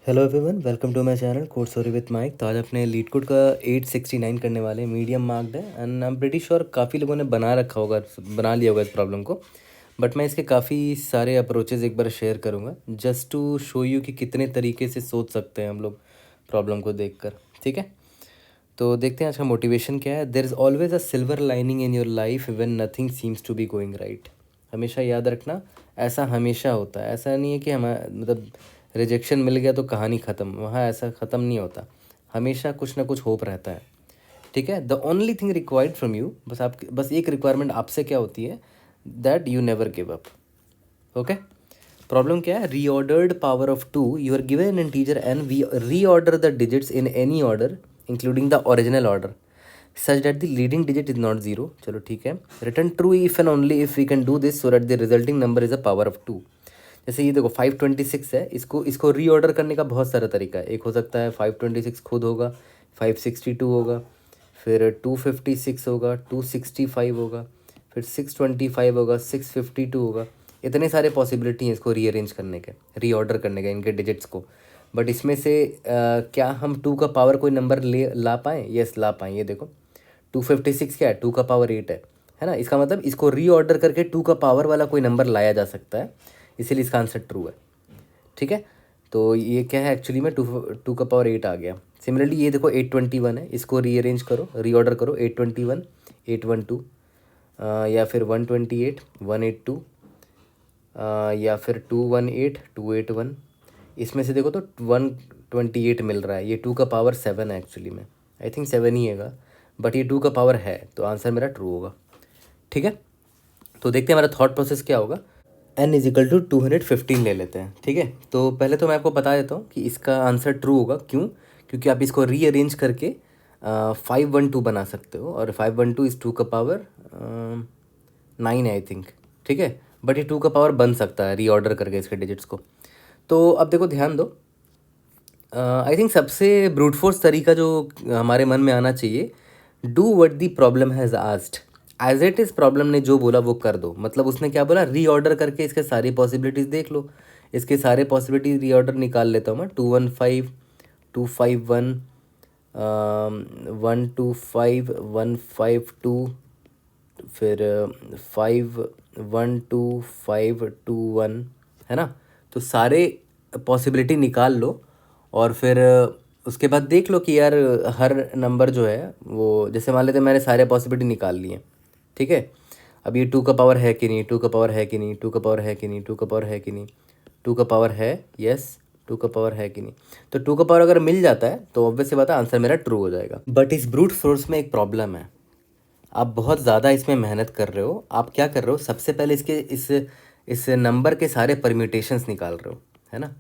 Hello everyone, welcome to my channel code story with Mike. तो आज अपने LeetCode का 869 करने वाले, मीडियम मार्क्ड है and I am pretty sure काफ़ी लोगों ने बना लिया होगा इस प्रॉब्लम को। बट मैं इसके काफ़ी सारे अप्रोचेस एक बार शेयर करूँगा जस्ट टू शो यू कि कितने तरीके से सोच सकते हैं हम लोग प्रॉब्लम को देखकर। ठीक है, तो देखते हैं आज का मोटिवेशन क्या है। There is always a silver lining in your life when nothing seems to be going right. हमेशा याद रखना, ऐसा हमेशा होता है। ऐसा नहीं है कि हम मतलब रिजेक्शन मिल गया तो कहानी ख़त्म, वहाँ ऐसा ख़त्म नहीं होता। हमेशा कुछ ना कुछ होप रहता है। ठीक है, the only thing required from you, बस एक रिक्वायरमेंट आपसे क्या होती है, that you never give up. Okay, problem क्या है, reordered power of two, you are given an integer N, we reorder the digits in any order including the original order such that the leading digit is not zero. चलो ठीक है, return true if and only if we can do this so that the resulting number is a power of two. जैसे ये देखो 526 है, इसको reorder करने का बहुत सारा तरीका है। एक हो सकता है 526 खुद होगा, 562 होगा, फिर 256 होगा, 265 होगा, फिर 625 होगा, 652 होगा। इतने सारे पॉसिबिलिटी हैं इसको रीअरेंज करने के, रीऑर्डर करने के इनके डिजिट्स को। बट इसमें से क्या हम 2 का पावर कोई नंबर ला पाएँ? यस, ला पाएँ। ये देखो 256 क्या है, 2 का पावर 8 है ना। इसका मतलब इसको रीऑर्डर करके 2 का पावर वाला कोई नंबर लाया जा सकता है, इसीलिए इसका आंसर ट्रू है। ठीक है, तो ये क्या है एक्चुअली में 2 का पावर 8 आ गया। सिमिलरली ये देखो 821 है, इसको रीअरेंज करो, रीऑर्डर करो, 821, 812, या फिर 128, 182, या फिर 218, 281। इसमें से देखो तो 128 मिल रहा है। ये 2 का पावर 7 है एक्चुअली में, आई थिंक 7 ही है, बट ये 2 का पावर है, तो आंसर मेरा ट्रू होगा। ठीक है, तो देखते हैं हमारा थॉट प्रोसेस क्या होगा। n इज इक्वल टू 215 ले लेते हैं। ठीक है, तो पहले तो मैं आपको बता देता हूँ कि इसका आंसर ट्रू होगा। क्यों? क्योंकि आप इसको रीअरेंज करके 512 बना सकते हो, और 512 इज़ 2 का पावर 9 है आई थिंक। ठीक है, बट ये 2 का पावर बन सकता है रीऑर्डर करके इसके डिजिट्स को। तो अब देखो ध्यान दो, आई थिंक सबसे ब्रूट फोर्स तरीका जो हमारे मन में आना चाहिए, do what the problem has asked as it is. Problem ने जो बोला वो कर दो। मतलब उसने क्या बोला, रीऑर्डर करके इसके सारी पॉसिबिलिटीज़ देख लो। इसके सारे पॉसिबिलिटीज रीऑर्डर निकाल लेता हूँ मैं। 215, 251, 125, 152, फिर 512, 521 है ना। तो सारे पॉसिबिलिटी निकाल लो, और फिर उसके बाद देख लो कि यार हर नंबर जो है वो, जैसे मान लेते हैं मैंने सारे पॉसिबिलिटी निकाल लिए। ठीक है, अब ये 2 का पावर है कि नहीं, 2 का पावर है कि नहीं, 2 का पावर है कि नहीं, 2 का पावर है कि नहीं, 2 का पावर है, यस, 2 का पावर है कि नहीं। तो 2 का पावर अगर मिल जाता है तो ऑब्वियस सी बात है आंसर मेरा ट्रू हो जाएगा। बट इस ब्रूट फोर्स में एक प्रॉब्लम है, आप बहुत ज़्यादा इसमें मेहनत कर रहे हो। आप क्या कर रहे हो, सबसे पहले इसके इस नंबर के सारे परम्यूटेशंस निकाल रहे हो, है ना।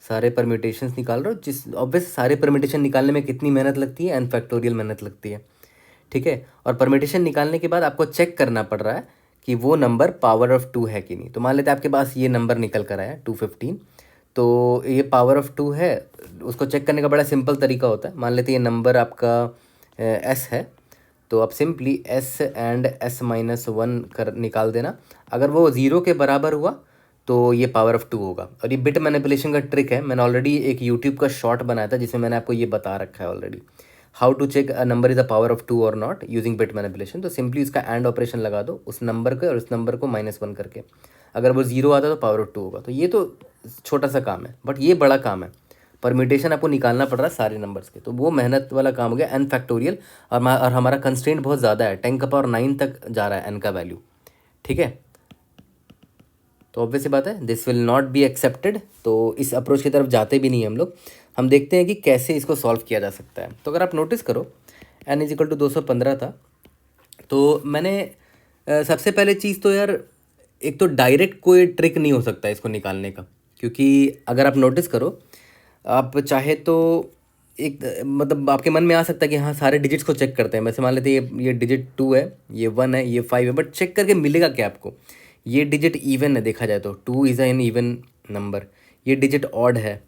सारे परम्यूटेशंस निकाल रहे हो, जिस ऑब्वियस सारे परम्यूटेशन निकालने में कितनी मेहनत लगती है, एन फैक्टोरियल मेहनत लगती है। ठीक है, और परम्यूटेशन निकालने के बाद आपको चेक करना पड़ रहा है कि वो नंबर पावर ऑफ 2 है कि नहीं। तो मान लेते हैं आपके पास ये नंबर निकल कर आया 215, तो ये पावर ऑफ 2 है। उसको चेक करने का बड़ा सिंपल तरीका होता है। मान लेते हैं ये नंबर आपका एस है, तो आप simply S and S minus 1 कर निकाल देना। अगर वो ज़ीरो के बराबर हुआ तो ये पावर ऑफ 2 होगा। और ये बिट मैनिपुलेशन का ट्रिक है, मैंने ऑलरेडी एक यूट्यूब का शॉर्ट बनाया था जिसमें मैंने आपको ये बता रखा है already, how to check a number is a power of 2 और नॉट यूजिंग बिट मैनिपुलेशन। तो सिंपली उसका एंड ऑपरेशन लगा दो उस नंबर के और उस नंबर को -1 करके, अगर वो ज़ीरो आता है तो पावर ऑफ 2 होगा। तो ये तो छोटा सा काम है, बट ये बड़ा काम है। परम्यूटेशन आपको निकालना पड़ रहा है सारे नंबर्स के, तो वो मेहनत वाला काम हो गया एन फैक्टोरियल। और हमारा कंस्ट्रेंट बहुत ज़्यादा है, 10 का पावर 9 तक जा रहा है एन का वैल्यू। ठीक है, तो ऑब्वियस सी बात है this will not be accepted, तो इस अप्रोच की तरफ जाते भी नहीं हम लोग। हम देखते हैं कि कैसे इसको सॉल्व किया जा सकता है। तो अगर आप नोटिस करो n इज इक्वल टू 215 था, तो मैंने सबसे पहले चीज़ तो यार, एक तो डायरेक्ट कोई ट्रिक नहीं हो सकता इसको निकालने का। क्योंकि अगर आप नोटिस करो, आप चाहे तो एक मतलब आपके मन में आ सकता है कि हाँ सारे डिजिट्स को चेक करते हैं। वैसे मान लेते हैं ये डिजिट 2 है, ये 1 है, ये 5 है, बट चेक करके मिलेगा क्या आपको। ये डिजिट इवन है, देखा जाए तो 2 इज़ एन इवन नंबर। ये डिजिट ऑड है,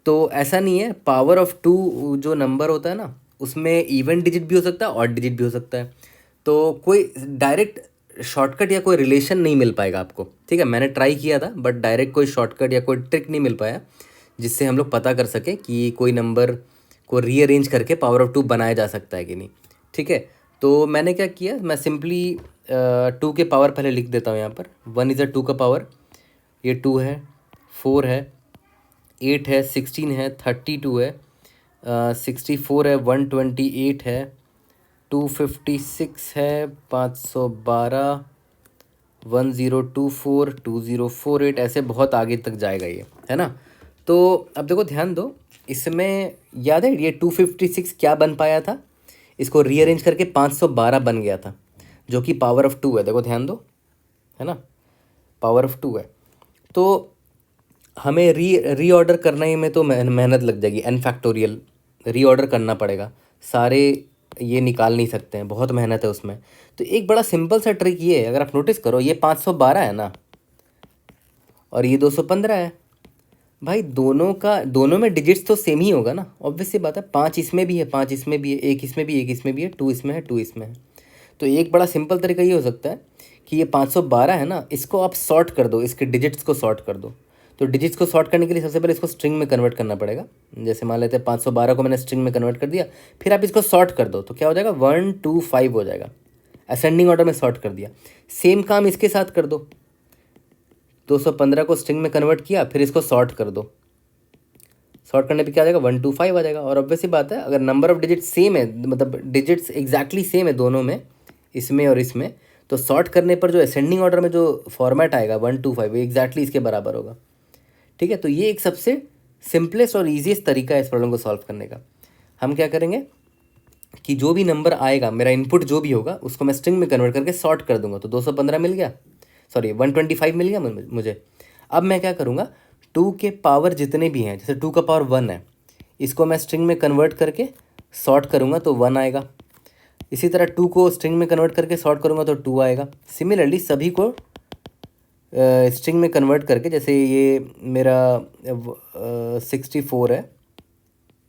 तो ऐसा नहीं है। पावर ऑफ 2 जो नंबर होता है ना, उसमें इवन डिजिट भी हो सकता है, ऑड डिजिट भी हो सकता है। तो कोई डायरेक्ट शॉर्टकट या कोई रिलेशन नहीं मिल पाएगा आपको। ठीक है, मैंने ट्राई किया था, बट डायरेक्ट कोई शॉर्टकट या कोई ट्रिक नहीं मिल पाया जिससे हम लोग पता कर सकें कि कोई नंबर को रीअरेंज करके पावर ऑफ 2 बनाया जा सकता है कि नहीं। ठीक है, तो मैंने क्या किया, मैं सिंपली 2 के पावर पहले लिख देता हूँ यहाँ पर। 1 इज़ अ 2 का पावर, ये 2 है, 4 है, 8 है, 16 है, 32 है, 64 है, 128 है, 256 है, 512, 1024, 2048, ऐसे बहुत आगे तक जाएगा ये, है ना। तो अब देखो ध्यान दो, इसमें याद है ये 256 क्या बन पाया था, इसको रीअरेंज करके 512 बन गया था, जो कि पावर ऑफ 2 है। देखो ध्यान दो, है ना, पावर ऑफ 2 है। तो हमें रीऑर्डर करने में तो मेहनत लग जाएगी, एन फैक्टोरियल रीऑर्डर करना पड़ेगा, सारे ये निकाल नहीं सकते हैं, बहुत मेहनत है उसमें। तो एक बड़ा सिंपल सा ट्रिक ये है, अगर आप नोटिस करो, ये 512 है ना, और ये 215 है। भाई दोनों में डिजिट्स तो सेम ही होगा ना, ऑब्वियस सी बात है। 5 इसमें भी है, 5 इसमें भी है, एक इसमें भी, एक इसमें भी है, 2 इसमें है, 2 इसमें है। तो एक बड़ा सिंपल तरीका ये हो सकता है कि ये 512 है ना, इसको आप सॉर्ट कर दो, इसके डिजिट्स को सॉर्ट कर दो। तो डिजिट्स को सॉर्ट करने के लिए सबसे पहले इसको स्ट्रिंग में कन्वर्ट करना पड़ेगा। जैसे मान लेते हैं 512 को मैंने स्ट्रिंग में कन्वर्ट कर दिया, फिर आप इसको सॉर्ट कर दो, तो क्या हो जाएगा, 125 हो जाएगा। असेंडिंग ऑर्डर में सॉर्ट कर दिया। सेम काम इसके साथ कर दो, 215 को स्ट्रिंग में कन्वर्ट किया, फिर इसको सॉर्ट कर दो। सॉर्ट करने पे क्या आ जाएगा, 125 आ जाएगा। और ऑब्वियस सी बात है, अगर नंबर ऑफ डिजिट सेम है, मतलब डिजिट्स एग्जैक्टली सेम है दोनों में, इसमें और इसमें, तो सॉर्ट करने पर जो असेंडिंग ऑर्डर में जो फॉर्मेट आएगा 125, एग्जैक्टली इसके बराबर होगा। ठीक है, तो ये एक सबसे सिंपलेस्ट और ईजीएस्ट तरीका है इस प्रॉब्लम को सॉल्व करने का। हम क्या करेंगे कि जो भी नंबर आएगा, मेरा इनपुट जो भी होगा, उसको मैं स्ट्रिंग में कन्वर्ट करके सॉर्ट कर दूंगा। तो 215 मिल गया, सॉरी 125 मिल गया मुझे। अब मैं क्या करूँगा, 2 के पावर जितने भी हैं, जैसे 2 का पावर 1 है, इसको मैं स्ट्रिंग में कन्वर्ट करके सॉर्ट करूँगा तो 1 आएगा। इसी तरह 2 को स्ट्रिंग में कन्वर्ट करके सॉर्ट करूँगा तो 2 आएगा। सिमिलरली सभी को स्ट्रिंग में कन्वर्ट करके, जैसे ये मेरा 64 है,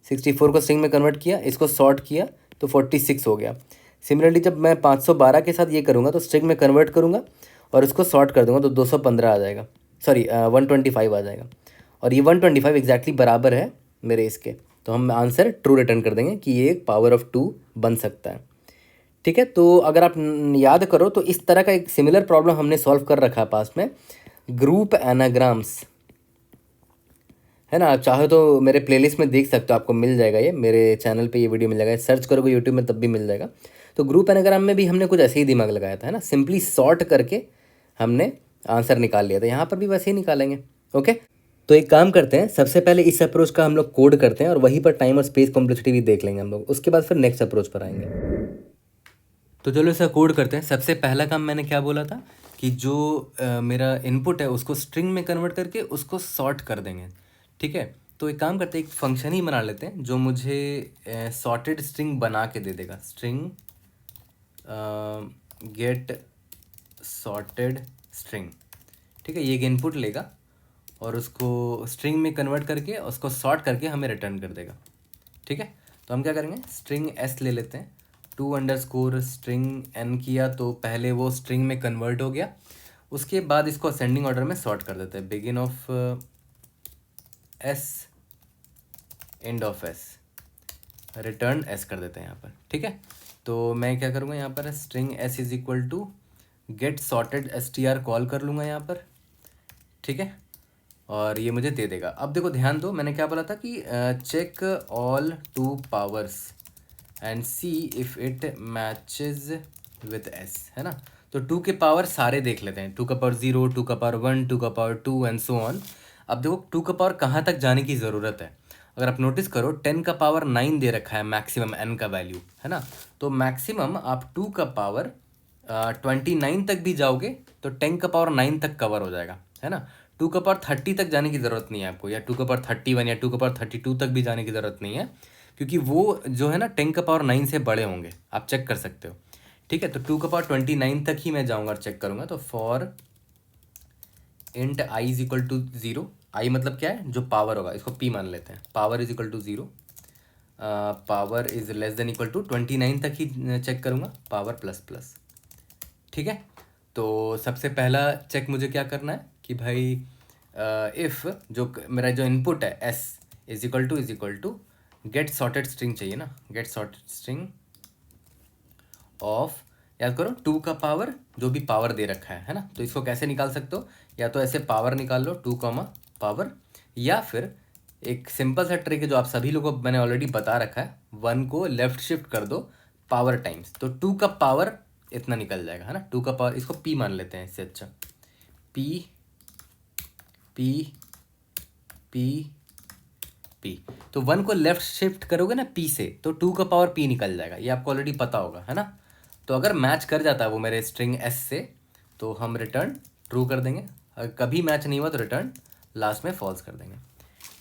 64 को स्ट्रिंग में कन्वर्ट किया, इसको सॉर्ट किया तो 46 हो गया। सिमिलरली जब मैं 512 के साथ ये करूँगा तो स्ट्रिंग में कन्वर्ट करूँगा और इसको सॉर्ट कर दूँगा तो 215 आ जाएगा, सॉरी 125 आ जाएगा। और ये 125 एग्जैक्टली बराबर है मेरे इसके, तो हम आंसर ट्रू रिटर्न कर देंगे कि ये एक पावर ऑफ 2 बन सकता है। ठीक है, तो अगर आप याद करो तो इस तरह का एक सिमिलर प्रॉब्लम हमने सॉल्व कर रखा है पास्ट में, ग्रुप एनाग्राम्स, है ना। आप चाहो तो मेरे प्लेलिस्ट में देख सकते हो, आपको मिल जाएगा, ये मेरे चैनल पे ये वीडियो मिल जाएगा, सर्च करोगे यूट्यूब में तब भी मिल जाएगा। तो ग्रुप एनाग्राम में भी हमने कुछ ऐसे ही दिमाग लगाया था, है ना, सिंपली सॉर्ट करके हमने आंसर निकाल लिया था। यहाँ पर भी वैसे ही निकालेंगे। ओके, तो एक काम करते हैं, सबसे पहले इस अप्रोच का हम लोग कोड करते हैं और वहीं पर टाइम और स्पेस कॉम्प्लेक्सिटी भी देख लेंगे हम लोग, उसके बाद फिर नेक्स्ट अप्रोच पर आएंगे। तो चलो इसका कोड करते हैं। सबसे पहला काम मैंने क्या बोला था कि जो मेरा इनपुट है उसको स्ट्रिंग में कन्वर्ट करके उसको सॉर्ट कर देंगे। ठीक है, तो एक काम करते हैं, एक फंक्शन ही बना लेते हैं जो मुझे सॉर्टेड स्ट्रिंग बना के दे देगा। String gate sorted string. ठीक है, ये एक इनपुट लेगा और उसको स्ट्रिंग में कन्वर्ट करके उसको सॉर्ट करके हमें रिटर्न कर देगा। ठीक है, तो हम क्या करेंगे, स्ट्रिंग एस ले लेते हैं, 2 स्ट्रिंग एन किया तो पहले वो स्ट्रिंग में कन्वर्ट हो गया, उसके बाद इसको असेंडिंग ऑर्डर में सॉर्ट कर देते हैं, begin of S end of S, return S कर देते हैं यहाँ पर। ठीक है, तो मैं क्या करूँगा यहाँ पर, string S is equal to get sorted str call कर लूँगा यहाँ पर। ठीक है, और ये मुझे दे देगा। अब देखो ध्यान दो, मैंने क्या बोला था कि check all 2 powers and see if it matches with S, है ना। तो 2 के पावर सारे देख लेते हैं, 2 का पावर 0, 2 का पावर 1, 2 का पावर 2 एंड सो ऑन। अब देखो 2 का पावर कहाँ तक जाने की ज़रूरत है। अगर आप नोटिस करो 10 का पावर 9 दे रखा है मैक्सिमम n का वैल्यू, है ना। तो मैक्सिमम आप 2 का पावर 29 तक भी जाओगे तो 10 का पावर 9 तक कवर हो जाएगा, है ना। 2 का पावर 30 तक जाने की ज़रूरत नहीं है आपको, या 2 का पावर 31 या 2 का पावर 32 तक भी जाने की ज़रूरत नहीं है, क्योंकि वो जो है ना 10 का पावर 9 से बड़े होंगे, आप चेक कर सकते हो। ठीक है, तो 2 का पावर 29 तक ही मैं जाऊँगा और चेक करूँगा। तो for int i is equal to 0, i मतलब क्या है, जो पावर होगा, इसको p मान लेते हैं, power is equal to 0, power is less than equal to 29 तक ही चेक करूँगा, पावर प्लस प्लस। ठीक है, तो सबसे पहला चेक मुझे क्या करना है कि भाई इफ़ मेरा जो इनपुट है s is equal to get sorted string चाहिए ना, गेट सॉर्टेड स्ट्रिंग ऑफ, याद करो 2 का पावर जो भी पावर दे रखा है ना, तो इसको कैसे निकाल सकते हो, या तो ऐसे पावर निकाल लो 2 पावर, या फिर एक सिंपल सा ट्रिक है जो आप सभी लोगों को मैंने ऑलरेडी बता रखा है, 1 को लेफ्ट शिफ्ट कर दो पावर टाइम्स, तो 2 का पावर इतना निकल जाएगा, है ना। 2 का पावर, इसको p मान लेते हैं इससे अच्छा, p p p p, तो 1 को लेफ्ट शिफ्ट करोगे ना p से, तो 2 का पावर p निकल जाएगा, ये आपको ऑलरेडी पता होगा, है ना। तो अगर मैच कर जाता है वो मेरे स्ट्रिंग s से, तो हम रिटर्न ट्रू कर देंगे, अगर कभी मैच नहीं हुआ तो रिटर्न लास्ट में फॉल्स कर देंगे।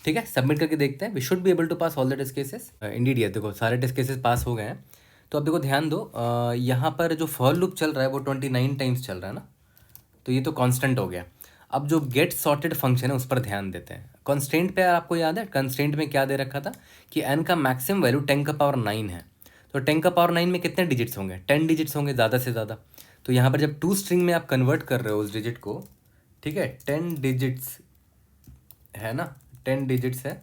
ठीक है, सबमिट करके देखते हैं। We should be able to pass all the test cases. Indeed ये देखो सारे टेस्ट केसेस पास हो गए हैं। तो अब देखो ध्यान दो, यहाँ पर जो फॉर लूप चल रहा है वो 29 टाइम्स चल रहा है ना, तो ये तो कांस्टेंट हो गया। अब जो गेट सॉर्टेड फंक्शन है उस पर ध्यान देते हैं। कंस्ट्रेंट पे आपको याद है, कंस्ट्रेंट में क्या दे रखा था कि n का मैक्सिमम वैल्यू 10 का पावर 9 है, तो 10 का पावर 9 में कितने डिजिट्स होंगे, 10 डिजिट्स होंगे ज़्यादा से ज़्यादा। तो यहाँ पर जब 2 स्ट्रिंग में आप कन्वर्ट कर रहे हो उस डिजिट को, ठीक है, 10 डिजिट्स है ना, 10 डिजिट्स है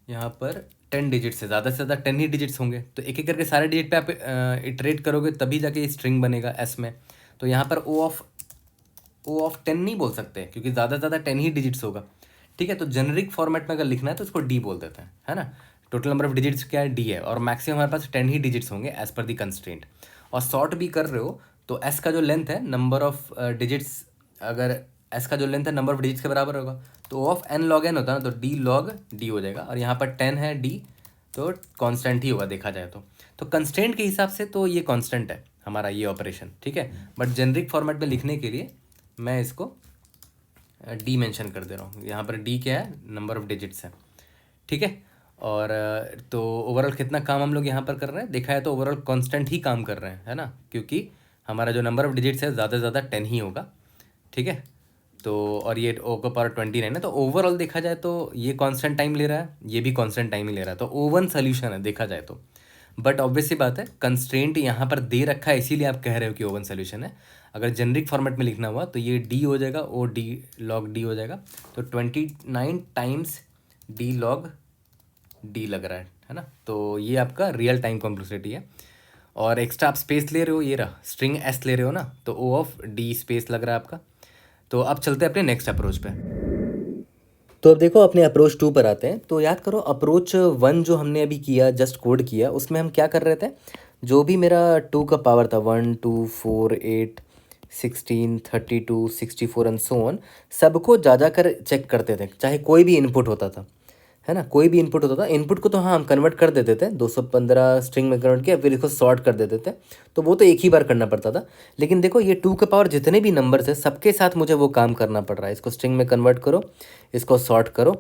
यहाँ पर, 10 डिजिट्स है, ज़्यादा से ज़्यादा 10 ही डिजिट्स होंगे, तो एक एक करके सारे डिजिट पे आप इटरेट करोगे तभी जाके ये स्ट्रिंग बनेगा एस में। तो यहाँ पर ओ ऑफ 10 नहीं बोल सकते क्योंकि ज़्यादा से ज़्यादा 10 ही डिजिट्स होगा। ठीक है, तो जेनरिक फॉर्मेट में अगर लिखना है तो इसको डी बोल देते हैं, है ना। टोटल नंबर ऑफ डिजिट्स क्या है, डी है, और मैक्सिमम हमारे पास 10 ही डिजिट्स होंगे एज पर दी कंस्ट्रेंट। और सॉर्ट भी कर रहे हो तो एस का जो लेंथ है, नंबर ऑफ डिजिट्स, अगर एस का जो लेंथ है नंबर ऑफ डिजिट्स के बराबर होगा, तो ऑफ एन लॉग एन होता है ना, तो डी लॉग डी हो जाएगा। और यहाँ पर 10 है डी, तो कांस्टेंट ही होगा देखा जाए तो कंस्टेंट के हिसाब से तो ये कांस्टेंट है हमारा ये ऑपरेशन, ठीक है। बट जेनरिक फॉर्मेट में लिखने के लिए मैं इसको डी मेंशन कर दे रहा हूँ। यहाँ पर डी क्या है, नंबर ऑफ डिजिट्स है, ठीक है। और तो ओवरऑल कितना काम हम लोग यहाँ पर कर रहे हैं, देखा है तो ओवरऑल कांस्टेंट ही काम कर रहे हैं, है ना, क्योंकि हमारा जो नंबर ऑफ डिजिट्स है ज़्यादा से ज़्यादा 10 ही होगा, ठीक है। तो और ये ओ का पावर 29 है, तो ओवरऑल देखा जाए तो ये कांस्टेंट टाइम ले रहा है, ये भी कांस्टेंट टाइम ही ले रहा है, तो O1 सोल्यूशन है देखा जाए तो। बट ऑब्वियसली बात है, कंस्ट्रेंट यहाँ पर दे रखा है इसीलिए आप कह रहे हो कि O1 सोल्यूशन है। अगर जेनरिक फॉर्मेट में लिखना हुआ तो ये डी हो जाएगा, ओ डी लॉग डी हो जाएगा, तो 29 टाइम्स डी लॉग डी लग रहा है ना। तो ये आपका रियल टाइम कॉम्प्लेक्सिटी है। और एक्स्ट्रा आप स्पेस ले रहे हो, ये रहा स्ट्रिंग एस ले रहे हो ना, तो ओ ऑफ डी स्पेस लग रहा है आपका। तो अब चलते हैं अपने नेक्स्ट अप्रोच पे। तो अब देखो अपने अप्रोच 2 पर आते हैं। तो याद करो अप्रोच 1 जो हमने अभी किया, जस्ट कोड किया, उसमें हम क्या कर रहे थे, जो भी मेरा 2 का पावर था 1 2 4 8 16 32 64 एंड सो ऑन, सबको जा कर चेक करते थे, चाहे कोई भी इनपुट होता था, है ना, कोई भी इनपुट होता था। इनपुट को तो हाँ हम कन्वर्ट कर देते थे, 215 स्ट्रिंग में कन्वर्ट किया, फिर इसको सॉर्ट कर देते थे, तो वो तो एक ही बार करना पड़ता था। लेकिन देखो ये 2 का पावर जितने भी नंबर्स है सबके साथ मुझे वो काम करना पड़ रहा है। इसको स्ट्रिंग में कन्वर्ट करो, इसको सॉर्ट करो,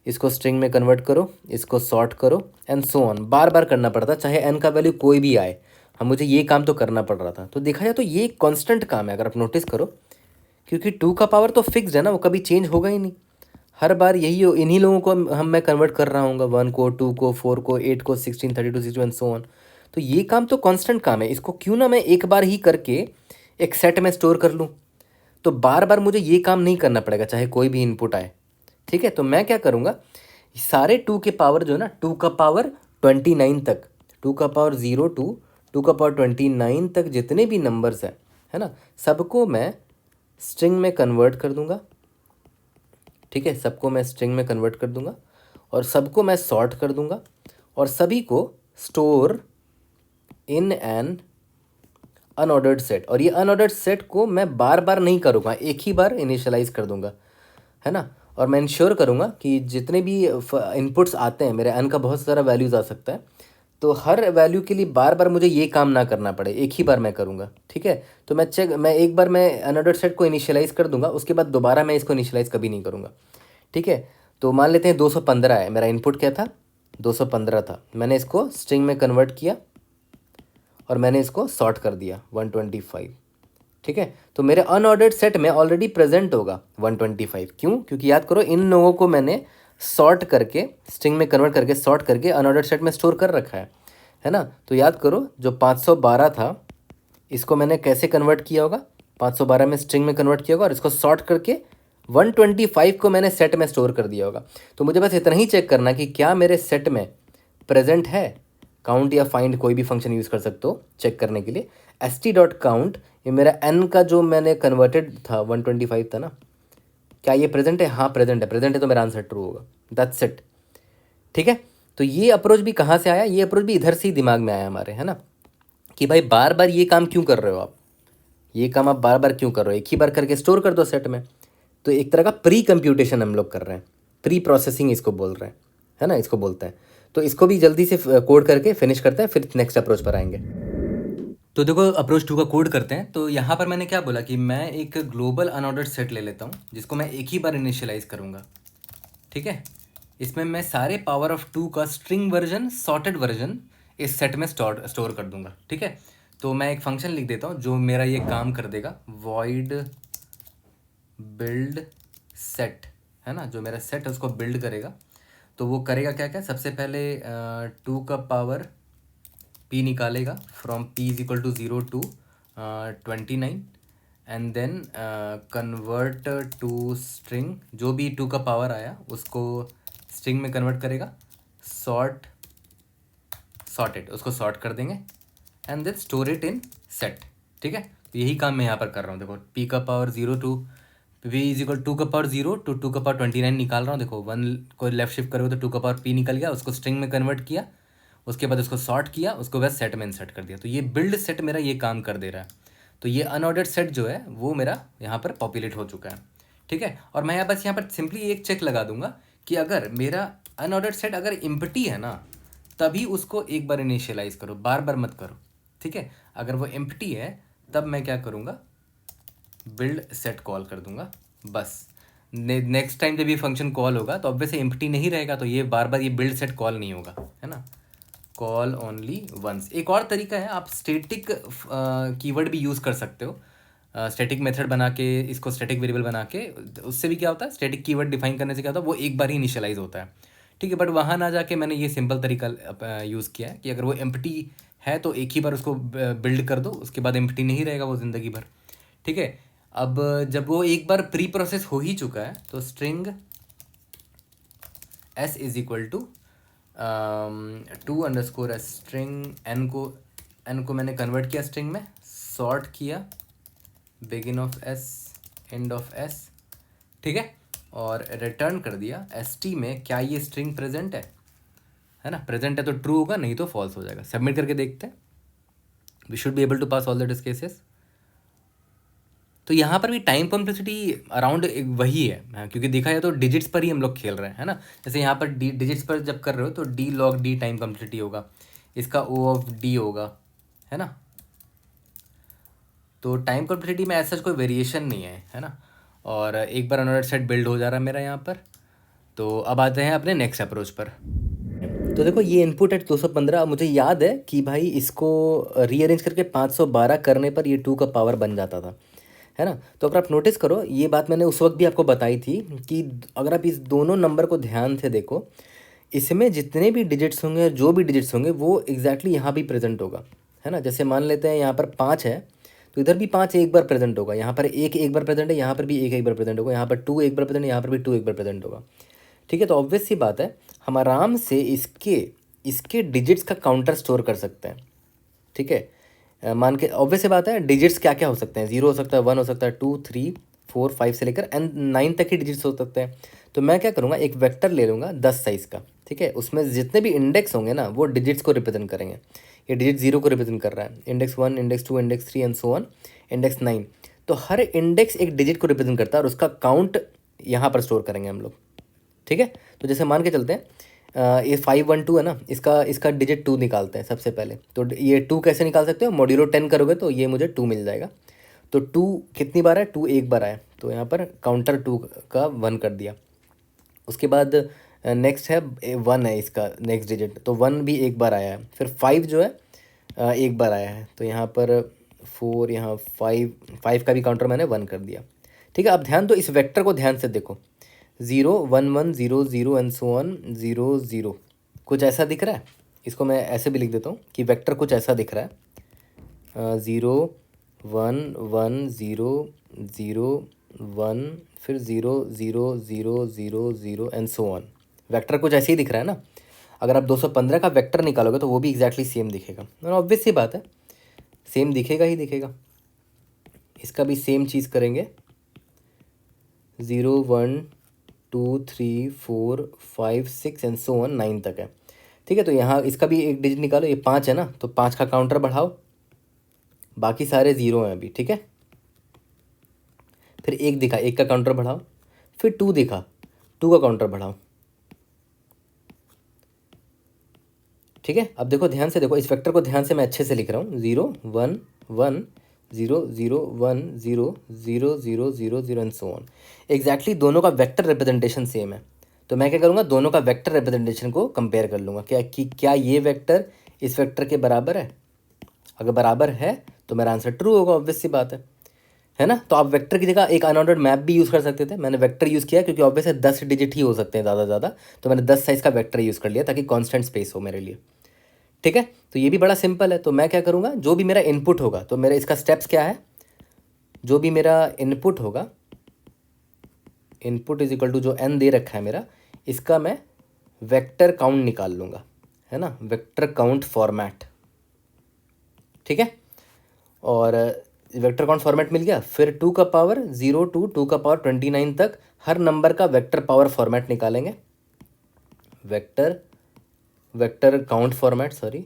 इसको स्ट्रिंग में कन्वर्ट करो, इसको सॉर्ट करो एंड सो ऑन, बार बार करना पड़ता, चाहे एन का वैल्यू कोई भी आए, हम मुझे ये काम तो करना पड़ रहा था। तो देखा जाए तो ये कॉन्स्टेंट काम है, अगर आप नोटिस करो, क्योंकि 2 का पावर तो फिक्स्ड है ना, वो कभी चेंज होगा ही नहीं। हर बार यही हो, इन्हीं लोगों को मैं कन्वर्ट कर रहा हूँ, 1 को 2 को 4 को 8 को 16 32 61 सो ऑन। तो ये काम तो कांस्टेंट काम है, इसको क्यों ना मैं एक बार ही करके एक सेट में स्टोर कर लूँ, तो बार बार मुझे ये काम नहीं करना पड़ेगा चाहे कोई भी इनपुट आए, ठीक है। तो मैं क्या करूँगा, सारे 2 के पावर जो है ना, 2 का पावर 29 तक, 2 का पावर 0 2 का पावर 29 तक जितने भी नंबर्स हैं, है ना, सबको मैं स्ट्रिंग में कन्वर्ट कर दूंगा, ठीक है, सबको मैं स्ट्रिंग में कन्वर्ट कर दूंगा और सबको मैं सॉर्ट कर दूंगा और सभी को store in an unordered set. और ये अनऑर्डर्ड सेट को मैं बार बार नहीं करूँगा, एक ही बार इनिशियलाइज कर दूंगा, है ना। और मैं इंश्योर करूँगा कि जितने भी इनपुट्स आते हैं, मेरे एन का बहुत सारा वैल्यूज़ आ सकता है, तो हर वैल्यू के लिए बार बार मुझे ये काम ना करना पड़े, एक ही बार मैं करूँगा, ठीक है। तो मैं एक बार मैं अनऑर्डर्ड सेट को इनिशियलाइज़ कर दूंगा, उसके बाद दोबारा मैं इसको इनिशियलाइज़ कभी नहीं करूँगा, ठीक है। तो मान लेते हैं 215 है, मेरा इनपुट क्या था, 215 था, मैंने इसको स्ट्रिंग में कन्वर्ट किया और मैंने इसको सॉर्ट कर दिया 125, ठीक है। तो मेरे अनऑर्डर्ड सेट में ऑलरेडी प्रेजेंट होगा 125, क्यों, क्योंकि याद करो इन लोगों को मैंने सॉर्ट करके, स्ट्रिंग में कन्वर्ट करके सॉर्ट करके अनऑर्डर्ड सेट में स्टोर कर रखा है ना। तो याद करो जो 512 था, इसको मैंने कैसे कन्वर्ट किया होगा, 512 में स्ट्रिंग में कन्वर्ट किया होगा और इसको सॉर्ट करके 125 को मैंने सेट में स्टोर कर दिया होगा। तो मुझे बस इतना ही चेक करना कि क्या मेरे सेट में प्रेजेंट है। काउंट या फाइंड कोई भी फंक्शन यूज़ कर सकते हो चेक करने के लिए। st.count, ये मेरा n का जो मैंने कन्वर्टेड था 125 था ना, क्या ये प्रेजेंट है? हाँ प्रेजेंट है, प्रेजेंट है तो मेरा आंसर ट्रू होगा। That's it. ठीक है, तो ये अप्रोच भी कहाँ से आया? ये अप्रोच भी इधर से ही दिमाग में आया हमारे, है ना, कि भाई बार बार ये काम क्यों कर रहे हो आप, ये काम आप बार बार क्यों कर रहे हो, एक ही बार करके स्टोर कर दो सेट में। तो एक तरह का प्री कंप्यूटेशन हम लोग कर रहे हैं, प्री प्रोसेसिंग इसको बोल रहे हैं, है ना, इसको बोलते हैं। तो इसको भी जल्दी से कोड करके फिनिश करते हैं, फिर नेक्स्ट अप्रोच पर आएंगे। तो देखो अप्रोच 2 का कोड करते हैं। तो यहाँ पर मैंने क्या बोला कि मैं एक ग्लोबल अनऑर्डर्ड सेट ले लेता हूँ जिसको मैं एक ही बार इनिशियलाइज करूँगा। ठीक है, इसमें मैं सारे पावर ऑफ 2 का स्ट्रिंग वर्जन, सॉर्टेड वर्जन इस सेट में स्टोर कर दूंगा। ठीक है, तो मैं एक फंक्शन लिख देता हूँ जो मेरा ये काम कर देगा, void build set, है ना, जो मेरा सेट है उसको बिल्ड करेगा। तो वो करेगा क्या क्या, सबसे पहले 2 का पावर p निकालेगा from p is equal to 0 to 29, and then convert to string, जो भी 2 का पावर आया उसको स्ट्रिंग में कन्वर्ट करेगा, सॉर्टेड उसको सॉर्ट कर देंगे, and then store it in set. ठीक है, तो यही काम मैं यहाँ पर कर रहा हूँ। देखो p का power 0 to p is equal 2 का पावर 0 टू 2 का पावर 29 निकाल रहा हूँ। देखो 1 को लेफ्ट शिफ्ट करोगे तो 2 का पावर p निकल गया, उसको स्ट्रिंग में कन्वर्ट किया, उसके बाद उसको सॉर्ट किया, उसको बस सेट में इंसर्ट कर दिया। तो ये बिल्ड सेट मेरा ये काम कर दे रहा है। तो ये अनऑर्डर्ड सेट जो है वो मेरा यहाँ पर पॉपुलेट हो चुका है। ठीक है, और मैं बस यहाँ पर सिंपली एक चेक लगा दूंगा कि अगर मेरा अनऑर्डर्ड सेट अगर इम्प्टी है ना, तभी उसको एक बार इनिशियलाइज करो, बार बार मत करो। ठीक है, अगर वो एम्प्टी है तब मैं क्या करूँगा, बिल्ड सेट कॉल कर दूंगा बस। नेक्स्ट टाइम जब ये फंक्शन कॉल होगा तो ऑब्वियसली एम्प्टी नहीं रहेगा, तो ये बार बार ये बिल्ड सेट कॉल नहीं होगा, है ना, कॉल ओनली वंस। एक और तरीका है, आप स्टैटिक कीवर्ड भी यूज़ कर सकते हो, स्टैटिक मेथड बना के, इसको स्टैटिक वेरिएबल बना के। उससे भी क्या होता है, स्टैटिक कीवर्ड डिफाइन करने से क्या होता है, वो एक बार ही इनिशियलाइज होता है। ठीक है, बट वहाँ ना जाके मैंने ये सिंपल तरीका यूज़ किया है कि अगर वो एम्प्टी है तो एक ही बार उसको बिल्ड कर दो, उसके बाद एम्प्टी नहीं रहेगा वो ज़िंदगी भर। ठीक है, अब जब वो एक बार प्री प्रोसेस हो ही चुका है तो string s is equal to 2 _ string n को मैंने कन्वर्ट किया स्ट्रिंग में, सॉर्ट किया, begin of s end of s। ठीक है, और रिटर्न कर दिया st में क्या ये स्ट्रिंग प्रेजेंट है ना, प्रेजेंट है तो ट्रू होगा, नहीं तो फॉल्स हो जाएगा। सबमिट करके देखते हैं, we should be able to pass all the test cases. तो यहाँ पर भी टाइम कॉम्प्लेक्सिटी अराउंड वही है, क्योंकि देखा जाए तो डिजिट्स पर ही हम लोग खेल रहे हैं, है ना। जैसे यहाँ पर डिजिट्स पर जब कर रहे हो तो d log d time complexity होगा, इसका o ऑफ d होगा, है ना। तो टाइम कॉम्प्लेक्सिटी में ऐसा कोई वेरिएशन नहीं है ना। और एक बार अनदर सेट बिल्ड हो जा रहा है मेरा यहाँ पर। तो अब आते हैं अपने नेक्स्ट अप्रोच पर। तो देखो ये इनपुट है 215। मुझे याद है कि भाई इसको रीअरेंज करके 512 करने पर ये 2 का पावर बन जाता था, है ना। तो अगर आप नोटिस करो, ये बात मैंने उस वक्त भी आपको बताई थी कि अगर आप इस दोनों नंबर को ध्यान से देखो, इसमें जितने भी डिजिट्स होंगे, जो भी डिजिट्स होंगे, वो एग्जैक्टली यहाँ भी प्रेजेंट होगा, है ना। जैसे मान लेते हैं यहाँ पर 5 है तो इधर भी 5 एक बार प्रेजेंट होगा, यहाँ पर एक बार प्रेजेंट है, यहाँ पर भी एक बार प्रेजेंट होगा, यहाँ पर 2 एक बार प्रेजेंट है, यहाँ पर भी 2 एक बार प्रेजेंट होगा। ठीक है, तो ऑब्वियस सी बात है, हम आराम से इसके इसके डिजिट्स का काउंटर स्टोर कर सकते हैं। ठीक है, मान के ऑब्वियस सी बात है, डिजिट्स क्या क्या हो सकते हैं, 0 हो सकता है, 1 हो सकता है, 2 3 4 5 से लेकर एंड 9 तक ही डिजिट्स हो सकते हैं। तो मैं क्या करूँगा, एक वेक्टर ले लूँगा 10 साइज़ का। ठीक है, उसमें जितने भी इंडेक्स होंगे ना, वो डिजिट्स को रिप्रेजेंट करेंगे। ये डिजिट 0 को रिप्रेजेंट कर रहा है, index 1, index 2, index 3 and so on, index 9। तो हर इंडेक्स एक डिजिट को रिप्रेजेंट करता है और उसका काउंट यहाँ पर स्टोर करेंगे हम लोग। ठीक है, तो जैसे मान के चलते हैं ये 512 है ना, इसका इसका डिजिट 2 निकालते हैं सबसे पहले। तो ये 2 कैसे निकाल सकते हो, मॉड्यूलो 10 करोगे तो ये मुझे 2 मिल जाएगा। तो 2 कितनी बार है, 2 एक बार आया, तो यहाँ पर काउंटर 2 का 1 कर दिया। उसके बाद नेक्स्ट है 1 है इसका नेक्स्ट डिजिट, तो 1 भी एक बार आया है। फिर 5 जो है एक बार आया है, तो यहाँ पर 4, यहाँ 5 का भी काउंटर मैंने 1 कर दिया। ठीक है, अब ध्यान दो, इस वेक्टर को ध्यान से देखो, 0 1 1 0 0 एंड सो ऑन 0 0, कुछ ऐसा दिख रहा है। इसको मैं ऐसे भी लिख देता हूँ कि वेक्टर कुछ ऐसा दिख रहा है, 0 1 1 0 0 1, फिर 0 0 0 0 0 एंड सो ऑन। वेक्टर कुछ ऐसे ही दिख रहा है ना। अगर आप 215 का वेक्टर निकालोगे तो वो भी एग्जैक्टली सेम दिखेगा, ऑब्वियस सी बात है, सेम दिखेगा ही दिखेगा। इसका भी सेम चीज़ करेंगे, 0 1 2 3 4 5 6 एंड सो ऑन 9 तक है। ठीक है, तो यहाँ इसका भी एक डिजिट निकालो, ये 5 है ना, तो 5 का काउंटर बढ़ाओ, बाकी सारे 0 हैं अभी। ठीक है, फिर 1 दिखा, 1 का काउंटर बढ़ाओ, फिर 2 दिखा, 2 का काउंटर बढ़ाओ। ठीक है, अब देखो ध्यान से देखो, इस वेक्टर को ध्यान से मैं अच्छे से लिख रहा हूँ, 0 1 1 0 0 1 0 0 0 0 0 एंड सो ऑन। एग्जैक्टली दोनों का वेक्टर रिप्रेजेंटेशन सेम है, तो मैं क्या करूँगा, दोनों का वेक्टर रिप्रेजेंटेशन को कंपेयर कर लूँगा, क्या ये वेक्टर इस वेक्टर के बराबर है। अगर बराबर है तो मेरा आंसर ट्रू होगा, ऑब्वियस सी बात है ना। तो आप वेक्टर की जगह एक अनऑर्डर्ड मैप भी यूज़ कर सकते थे, मैंने वेक्टर यूज़ किया क्योंकि ऑब्वियस है 10 डिजिट ही हो सकते हैं ज़्यादा से ज़्यादा, तो मैंने 10 साइज़ का वेक्टर यूज़ कर लिया ताकि कांस्टेंट स्पेस हो मेरे लिए। ठीक है, तो ये भी बड़ा सिंपल है। तो मैं क्या करूँगा, जो भी मेरा इनपुट होगा, तो मेरा इसका स्टेप्स क्या है, जो भी मेरा इनपुट होगा, इनपुट इज इक्वल टू जो n दे रखा है मेरा, इसका मैं वेक्टर काउंट निकाल लूँगा, है ना, वेक्टर काउंट फॉर्मेट। ठीक है, और वेक्टर काउंट फॉर्मेट मिल गया, फिर 2 का पावर 0 टू 2 का पावर 29 तक हर नंबर का वेक्टर पावर फॉर्मेट निकालेंगे, वेक्टर काउंट फॉर्मेट सॉरी,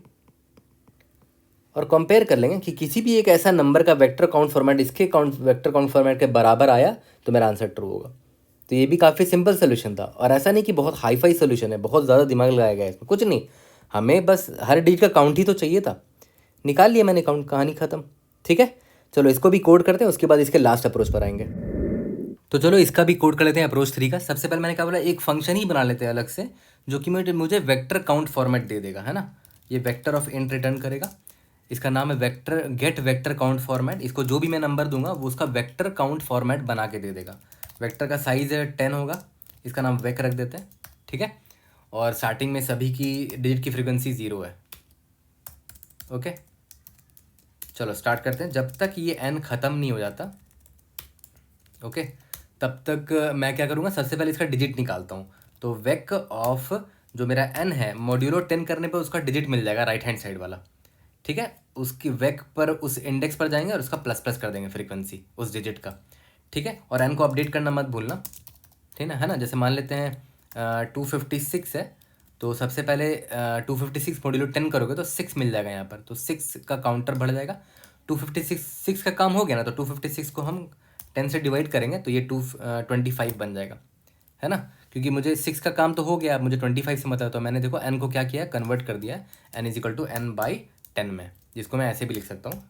और कंपेयर कर लेंगे कि किसी भी एक ऐसा नंबर का वेक्टर काउंट फॉर्मेट इसके वेक्टर काउंट फॉर्मेट के बराबर आया तो मेरा आंसर ट्रू होगा। तो ये भी काफ़ी सिंपल सोल्यूशन था, और ऐसा नहीं कि बहुत हाई फाई सोल्यूशन है, बहुत ज़्यादा दिमाग लगाया गया इसमें, कुछ नहीं, हमें बस हर डिजिट का काउंट ही तो चाहिए था, निकाल लिया मैंने काउंट, कहानी ख़त्म। ठीक है, चलो इसको भी कोड करते हैं, उसके बाद इसके लास्ट अप्रोच पर आएंगे। तो चलो इसका भी कोड कर लेते हैं, अप्रोच 3 का। सबसे पहले मैंने क्या बोला, एक फंक्शन ही बना लेते हैं अलग से, जो कि मुझे वेक्टर काउंट फॉर्मेट दे देगा, है ना। ये वेक्टर ऑफ इंट रिटर्न करेगा, इसका नाम है vector get vector count format. इसको जो भी मैं नंबर दूंगा वो उसका वेक्टर काउंट फॉर्मेट बना के दे देगा। वेक्टर का साइज़ 10 होगा, इसका नाम वेक रख देते हैं। ठीक है, और स्टार्टिंग में सभी की डिजिट की फ्रीक्वेंसी 0 है। ओके, चलो स्टार्ट करते हैं। जब तक ये n ख़त्म नहीं हो जाता, ओके, तब तक मैं क्या करूँगा, सबसे पहले इसका डिजिट निकालता हूँ। तो वेक ऑफ जो मेरा n है, मॉड्यूलो 10 करने पे उसका डिजिट मिल जाएगा राइट हैंड साइड वाला। ठीक है, उसकी वेक पर उस इंडेक्स पर जाएंगे और उसका प्लस प्लस कर देंगे फ्रीक्वेंसी उस डिजिट का। ठीक है, और n को अपडेट करना मत भूलना, ठीक है ना। जैसे मान लेते हैं 256 है, तो सबसे पहले 256 मॉड्यूलो 10 करोगे तो 6 मिल जाएगा यहाँ पर, तो 6 का काउंटर बढ़ जाएगा। 256 का काम हो गया ना, तो 256 को हम 10 से डिवाइड करेंगे तो ये 25 बन जाएगा, है ना। क्योंकि मुझे 6 का काम तो हो गया, अब मुझे 25 से मतलब, तो मैंने देखो n को क्या किया है, कन्वर्ट कर दिया है n is equal to n/10 में, जिसको मैं ऐसे भी लिख सकता हूँ।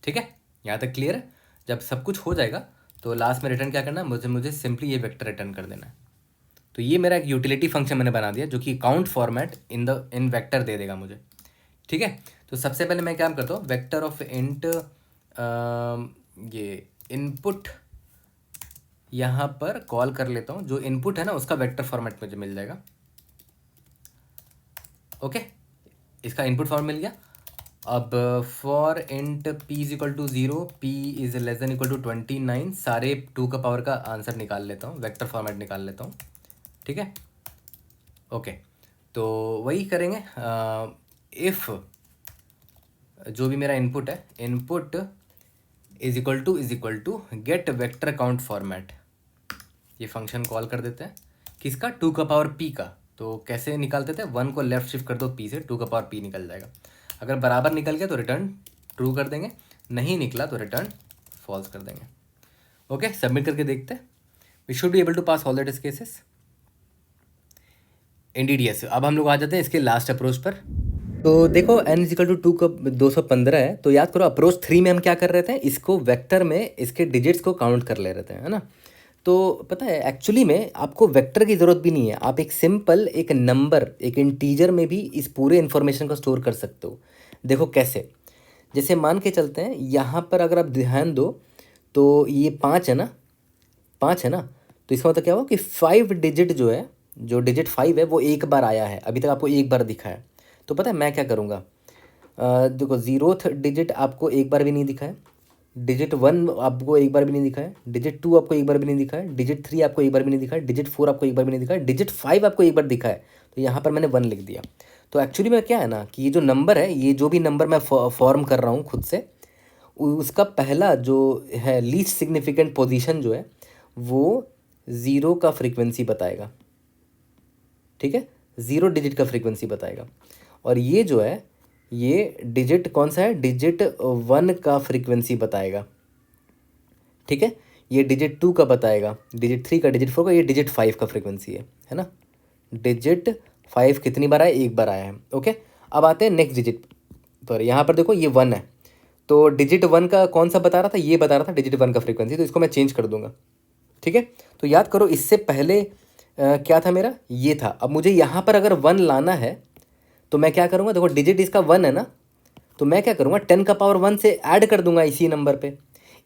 ठीक है, यहाँ तक क्लियर है। जब सब कुछ हो जाएगा तो लास्ट में रिटर्न क्या करना है, मुझे सिंपली ये वेक्टर रिटर्न कर देना है। तो ये मेरा एक यूटिलिटी फंक्शन मैंने बना दिया, जो कि काउंट फॉर्मेट इन वेक्टर दे देगा मुझे। ठीक है, तो सबसे पहले मैं क्या करता हूँ, वेक्टर ऑफ इंट ये इनपुट यहाँ पर कॉल कर लेता हूँ, जो इनपुट है ना उसका वेक्टर फॉर्मेट मुझे मिल जाएगा। ओके, इसका इनपुट फॉर्म मिल गया। अब for int p is equal to 0, p is less than equal to 29, सारे 2 का पावर का आंसर निकाल लेता हूँ, वेक्टर फॉर्मेट निकाल लेता हूँ। ठीक है, ओके, तो वही करेंगे। इफ़ जो भी मेरा इनपुट है, input is equal to get vector count format, ये फंक्शन कॉल कर देते हैं, किसका, 2 का पावर p का। तो कैसे निकालते थे, 1 को लेफ्ट शिफ्ट कर दो p से, 2 का पावर p निकल जाएगा। अगर बराबर निकल गया तो रिटर्न ट्रू कर देंगे, नहीं निकला तो रिटर्न फॉल्स कर देंगे। ओके, सबमिट करके देखते हैं। We should be able to pass all that cases. Indeed yes. अब हम लोग आ जाते हैं इसके लास्ट अप्रोच पर। तो देखो n इजिकल टू 2 का 215 है, तो याद करो अप्रोच 3 में हम क्या कर रहे थे, इसको वेक्टर में इसके डिजिट्स को काउंट कर ले रहे थे, है ना। तो पता है एक्चुअली में आपको वेक्टर की ज़रूरत भी नहीं है, आप एक सिंपल एक नंबर एक इंटीजर में भी इस पूरे इन्फॉर्मेशन को स्टोर कर सकते हो। देखो कैसे, जैसे मान के चलते हैं यहाँ पर अगर आप ध्यान दो तो ये 5 है ना, 5 है ना, तो इसका मतलब क्या हुआ कि 5 डिजिट जो है, जो डिजिट 5 है वो एक बार आया है, अभी तक आपको एक बार दिखा है। तो पता है मैं क्या करूँगा, देखो ज़ीरोथ डिजिट आपको एक बार भी नहीं दिखा है, डिजिट वन आपको एक बार भी नहीं दिखा है, डिजिट टू आपको एक बार भी नहीं दिखा है, डिजिट थ्री आपको एक बार भी नहीं दिखा है, डिजिट फोर आपको एक बार भी नहीं दिखा है, डिजिट फाइव आपको एक बार दिखा है। तो यहाँ पर मैंने वन लिख दिया। तो एक्चुअली में क्या है ना कि ये जो नंबर है, ये जो भी नंबर मैं फॉर्म कर रहा हूँ खुद से, उसका पहला जो है लीस्ट सिग्निफिकेंट पोजीशन जो है वो ज़ीरो का फ्रीक्वेंसी बताएगा। ठीक है, ज़ीरो डिजिट का फ्रीक्वेंसी बताएगा। और ये जो है ये डिजिट कौन सा है, डिजिट वन का फ्रीक्वेंसी बताएगा। ठीक है, ये डिजिट टू का बताएगा, डिजिट थ्री का, डिजिट फोर का, ये डिजिट फाइव का फ्रीक्वेंसी है ना। डिजिट फाइव कितनी बार आया, एक बार आया है। ओके, अब आते हैं नेक्स्ट डिजिट पर। यहाँ पर देखो ये वन है, तो डिजिट वन का कौन सा बता रहा था, ये बता रहा था डिजिट वन का फ्रीक्वेंसी, तो इसको मैं चेंज कर दूंगा। ठीक है, तो याद करो इससे पहले क्या था मेरा, ये था। अब मुझे यहाँ पर अगर वन लाना है तो मैं क्या करूँगा, देखो डिजिट इसका वन है ना, तो मैं क्या करूँगा 10 का पावर वन से ऐड कर दूंगा इसी नंबर पे,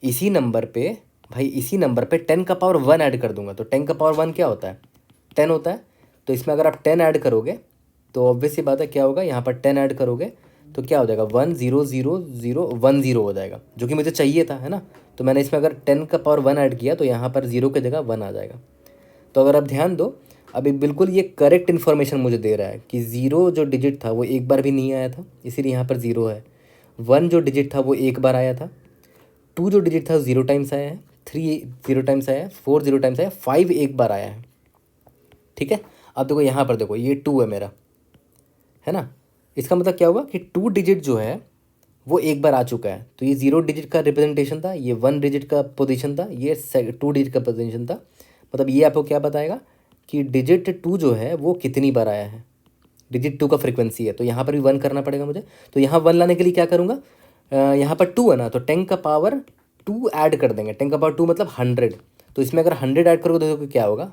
इसी नंबर पे भाई, इसी नंबर पे 10 का पावर वन ऐड कर दूंगा। तो 10 का पावर वन क्या होता है, 10 होता है। तो इसमें अगर आप 10 ऐड करोगे तो ऑब्वियस सी बात है क्या होगा, यहाँ पर 10 ऐड करोगे तो क्या हो जाएगा, 1 0 0 0 1 0 हो जाएगा, जो कि मुझे चाहिए था, है ना। तो मैंने इसमें अगर 10 का पावर वन ऐड किया तो यहाँ पर ज़ीरो की जगह वन आ जाएगा। तो अगर आप ध्यान दो, अभी बिल्कुल ये करेक्ट इन्फॉर्मेशन मुझे दे रहा है कि ज़ीरो जो डिजिट था वो एक बार भी नहीं आया था, इसीलिए यहाँ पर ज़ीरो है। वन जो डिजिट था वो एक बार आया था, टू जो डिजिट था ज़ीरो टाइम्स आया है, थ्री ज़ीरो टाइम्स आया है, फोर ज़ीरो टाइम्स आया है, फाइव एक बार आया है। ठीक है, अब देखो यहाँ पर देखो ये टू है मेरा, है ना। इसका मतलब क्या हुआ कि टू डिजिट जो है वो एक बार आ चुका है। तो ये ज़ीरो डिजिट का रिप्रेजेंटेशन था, ये वन डिजिट का पोजीशन था, ये टू डिजिट का पोजीशन था। मतलब ये आपको क्या बताएगा कि डिजिट टू जो है वो कितनी बार आया है, डिजिट टू का फ्रीक्वेंसी है। तो यहाँ पर भी वन करना पड़ेगा मुझे। तो यहाँ वन लाने के लिए क्या करूँगा, यहाँ पर टू है ना, तो 10 का पावर टू ऐड कर देंगे। 10 का पावर टू मतलब 100। तो इसमें अगर 100 ऐड करोगे तो देखो क्या होगा,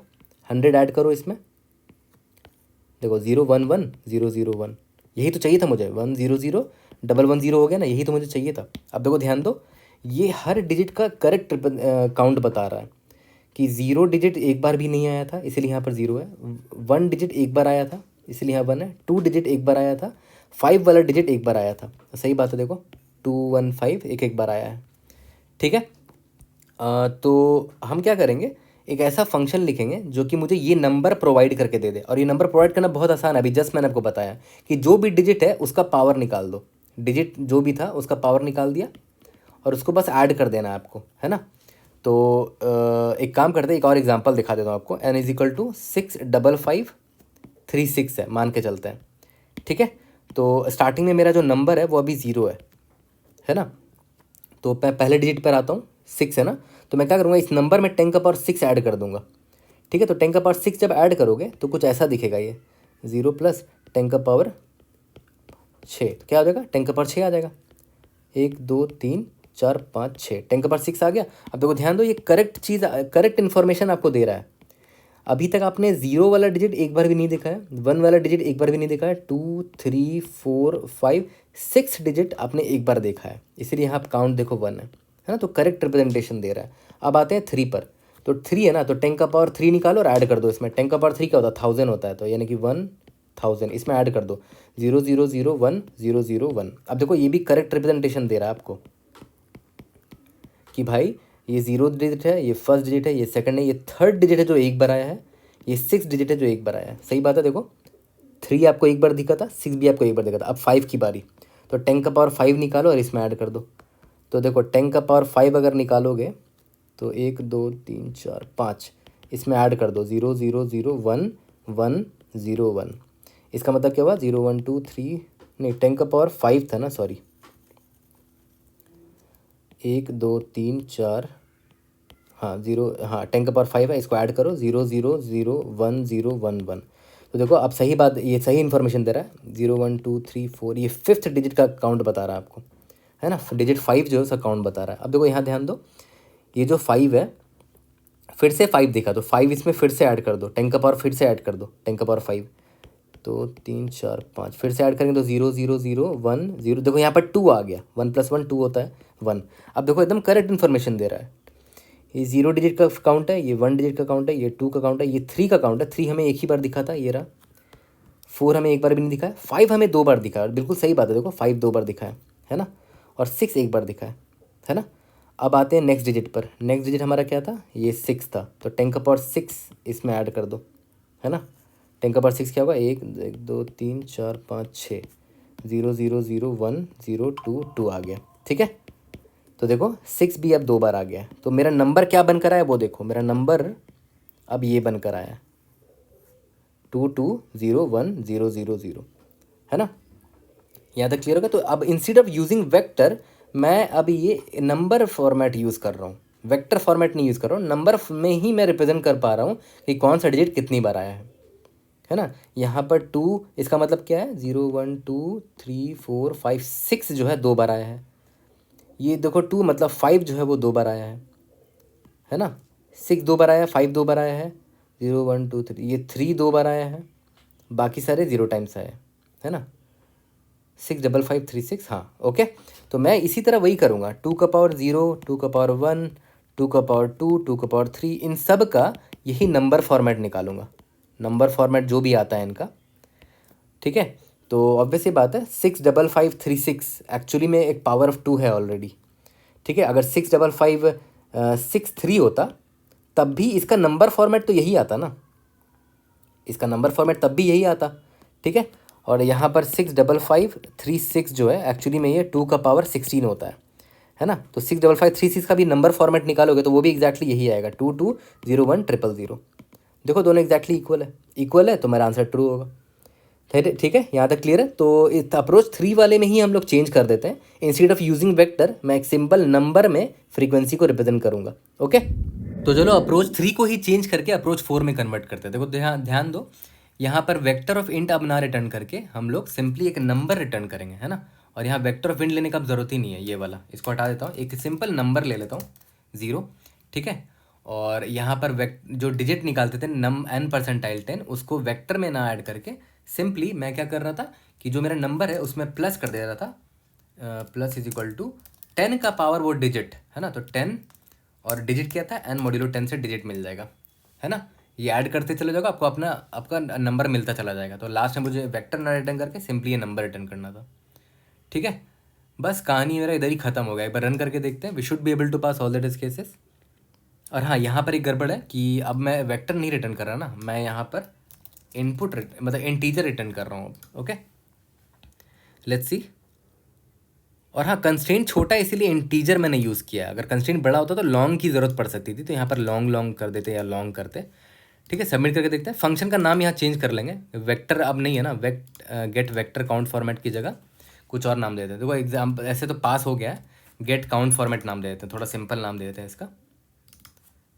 100 ऐड करो इसमें, देखो 0 1 1 0 0 1, यही तो चाहिए था मुझे, 1 0 0 1 1 0 हो गया ना, यही तो मुझे चाहिए था। अब देखो ध्यान दो, ये हर डिजिट का करेक्ट काउंट बता रहा है कि ज़ीरो डिजिट एक बार भी नहीं आया था, इसीलिए यहाँ पर ज़ीरो है। वन डिजिट एक बार आया था, इसलिए यहाँ वन है। टू डिजिट एक बार आया था, फाइव वाला डिजिट एक बार आया था। सही बात है, देखो 2 1 5 एक एक बार आया है। ठीक है, तो हम क्या करेंगे, एक ऐसा फंक्शन लिखेंगे जो कि मुझे ये नंबर प्रोवाइड करके दे दे। और ये नंबर प्रोवाइड करना बहुत आसान है, अभी जस्ट मैंने आपको बताया कि जो भी डिजिट है उसका पावर निकाल दो। डिजिट जो भी था उसका पावर निकाल दिया और उसको बस ऐड कर देना है आपको, है ना। तो एक काम करते हैं, एक और एग्जांपल दिखा देता हूँ आपको। n = 6 5 5 3 6 है, मान के चलते हैं। ठीक है, तो स्टार्टिंग में मेरा जो नंबर है वो अभी ज़ीरो है ना। तो मैं पहले डिजिट पर आता हूँ, 6 है ना। तो मैं क्या करूँगा, इस नंबर में 10 का पावर 6 ऐड कर दूंगा। ठीक है, तो 10 का पावर 6 जब ऐड करोगे तो कुछ ऐसा दिखेगा, ये 0 + 10 का पावर 6, तो क्या हो जाएगा, 10 का पावर 6 आ जाएगा। 1 2 3 4 5 6, 10 का पावर 6 आ गया। अब देखो ध्यान दो, ये करेक्ट चीज़, करेक्ट इन्फॉर्मेशन आपको दे रहा है। अभी तक आपने ज़ीरो वाला डिजिट एक बार भी नहीं देखा है, वन वाला डिजिट एक बार भी नहीं देखा है, 2 3 4 5 6 डिजिट आपने एक बार देखा है, इसीलिए यहाँ आप काउंट देखो वन है ना। तो करेक्ट रिप्रेजेंटेशन दे रहा है। अब आते हैं थ्री पर। तो थ्री है ना, तो 10 का पावर 3 निकालो और ऐड कर दो इसमें। 10 का पावर 3 क्या होता है, 1000 होता है, तो यानी कि 1000 इसमें ऐड कर दो। 0 0 0 1 0 0 1। अब देखो ये भी करेक्ट रिप्रेजेंटेशन दे रहा है आपको कि भाई ये ज़ीरो डिजिट है, ये फर्स्ट डिजिट है, ये सेकंड है, ये थर्ड डिजिट है जो एक बार आया है, ये सिक्स डिजिट है जो एक बार आया है। सही बात है, देखो 3 आपको एक बार दिखा था, 6 भी आपको एक बार दिखा था। अब 5 की बारी, तो 10 का पावर 5 निकालो और इसमें ऐड कर दो। तो देखो 10 का पावर 5 अगर निकालोगे तो 1 2 3 4 5 इसमें ऐड कर दो, 0 0 0 1 1 0 1। इसका मतलब क्या हुआ, 0 1 2 3, नहीं 10 का पावर 5 था ना, सॉरी, 1 2 3 4, हाँ 0, हाँ 10 का पावर 5 है, इसको ऐड करो, 0 0 0 1 0 1 1। तो देखो अब सही बात, ये सही इन्फॉर्मेशन दे रहा है। 0 1 2 3 4, ये फिफ्थ डिजिट का काउंट बता रहा है आपको, है ना। डिजिट 5 जो है उसका काउंट बता रहा है। अब देखो यहाँ ध्यान दो, ये जो 5 है, फिर से 5 दिखा, तो 5 इसमें फिर से ऐड कर दो। 10 का पावर फिर से ऐड कर दो, 10 का पावर 5, तो 3 4 5 फिर से ऐड करेंगे तो 0 0 0 1 0। देखो यहाँ पर 2 आ गया, 1 + 1 2 होता है 1। अब देखो एकदम करेक्ट इन्फॉर्मेशन दे रहा है। ये 0 डिजिट का काउंट है, ये 1 डिजिट का काउंट है, ये 2 का काउंट है, ये 3 का काउंट है। 3 हमें एक ही बार दिखा था, ये रहा 4 हमें एक बार भी नहीं दिखा है, 5 हमें 2 बार दिखा है, बिल्कुल सही बात है, देखो 5 2 बार दिखा है ना, और 6 एक बार दिखा है ना। अब आते हैं नेक्स्ट डिजिट पर। नेक्स्ट डिजिट हमारा क्या था, ये 6 था, तो 10 का पावर 6 इसमें ऐड कर दो, है ना। 10 का पावर 6 क्या होगा, 1 2 3 4 5 6, 0 0 0 1 0 2 2 आ गया, ठीक है। तो देखो 6 भी अब 2 बार आ गया है, तो मेरा नंबर क्या बनकर आया वो देखो, मेरा नंबर अब ये बनकर आया है 2 2 0 1 0 0 0, है ना। यहाँ तक क्लियर होगा। तो अब इंस्टेड ऑफ यूजिंग वेक्टर मैं अब ये नंबर फॉर्मेट यूज़ कर रहा हूँ, वेक्टर फॉर्मेट नहीं यूज़ कर रहा हूँ, नंबर में ही मैं रिप्रेजेंट कर पा रहा हूँ कि कौन सा डिजिट कितनी बार आया है ना। यहाँ पर 2 इसका मतलब क्या है, 0 1 2 3 4 5 6 जो है 2 बार आया है। ये देखो 2 मतलब 5 जो है वो 2 बार आया है ना। 6 2 बार आया है, 5 2 बार आया है, 0 1 2 3, ये 3 2 बार आया है, बाकी सारे 0 टाइम्स आए है ना। 6 5 5 3 6, हाँ ओके। तो मैं इसी तरह वही करूँगा, 2 का पावर 0, 2 का पावर 1, 2 का पावर 2, 2 का पावर 3, इन सब का यही नंबर फॉर्मेट निकालूंगा, नंबर फॉर्मेट जो भी आता है इनका, ठीक है। तो ऑब्वियस ये बात है, 6 5 5 3 6 एक्चुअली में एक पावर ऑफ 2 है ऑलरेडी, ठीक है। अगर 6 5 5 6 3 होता तब भी इसका नंबर फॉर्मेट तो यही आता ना, इसका नंबर फॉर्मेट तब भी यही आता, ठीक है। और यहाँ पर 6 5 5 3 6 जो है एक्चुअली में ये 2 का पावर 16 होता है ना। तो 6 5 5 3 6 का भी नंबर फॉर्मेट निकालोगे तो वो भी एग्जैक्टली यही आएगा, 2 2 0 1 0 0 0। देखो दोनों एग्जैक्टली इक्वल है तो मेरा आंसर ट्रू होगा, ठीक है। यहाँ तक क्लियर है। तो इस अप्रोच 3 वाले में ही हम लोग चेंज कर देते हैं, इंस्टेड ऑफ यूजिंग वेक्टर मैं एक सिंपल नंबर में फ्रीक्वेंसी को रिप्रेजेंट करूंगा, ओके। तो चलो अप्रोच 3 को ही चेंज करके अप्रोच 4 में कन्वर्ट करते हैं। देखो ध्यान दो, यहाँ पर वेक्टर ऑफ इंट अब ना रिटर्न करके हम लोग सिंपली एक नंबर रिटर्न करेंगे, है ना। और यहाँ वेक्टर ऑफ इंट लेने का अब ज़रूरत ही नहीं है, ये वाला इसको हटा देता हूँ, एक सिंपल नंबर ले लेता हूँ 0, ठीक है। और यहाँ पर जो डिजिट निकालते थे n%10 उसको वेक्टर में ना ऐड करके सिंपली मैं क्या कर रहा था कि जो मेरा नंबर है उसमें प्लस कर दे रहा था, प्लस इज इक्वल टू 10 का पावर वो डिजिट, है ना। तो 10 और डिजिट क्या था, n मॉड्यूलो 10 से डिजिट मिल जाएगा, है ना। ये ऐड करते चले जाओगे, आपको आपका नंबर मिलता चला जाएगा। तो लास्ट में मुझे वेक्टर ना रिटर्न करके सिंपली ये नंबर रिटर्न करना था, ठीक है। बस कहानी मेरा इधर ही खत्म हो गया। एक बार रन करके देखते हैं, we should be able to pass all the test cases. और हाँ, यहाँ पर एक गड़बड़ है कि अब मैं वेक्टर नहीं रिटर्न कर रहा ना, मैं यहाँ पर इनपुट मतलब इंटीजर रिटर्न कर रहा हूँ, ओके। Let's see. और हाँ, कंस्ट्रेंट छोटा है इसीलिए इंटीजर मैंने यूज़ किया है, अगर कंस्ट्रेंट बड़ा होता तो लॉन्ग की ज़रूरत पड़ सकती थी, तो यहाँ पर लॉन्ग कर देते या लॉन्ग करते, ठीक है। सबमिट करके देखते हैं। फंक्शन का नाम यहाँ चेंज कर लेंगे, वेक्टर अब नहीं है ना, गेट वेक्टर काउंट फॉर्मेट की जगह कुछ और नाम दे देते हैं। देखो एग्जाम्पल ऐसे तो पास हो गया है, गेट काउंट फॉर्मेट नाम दे देते हैं, थोड़ा सिंपल नाम दे देते हैं इसका,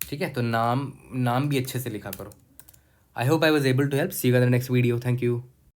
ठीक है। तो नाम भी अच्छे से लिखा करो। I hope I was able to help. See you in the next video. Thank you.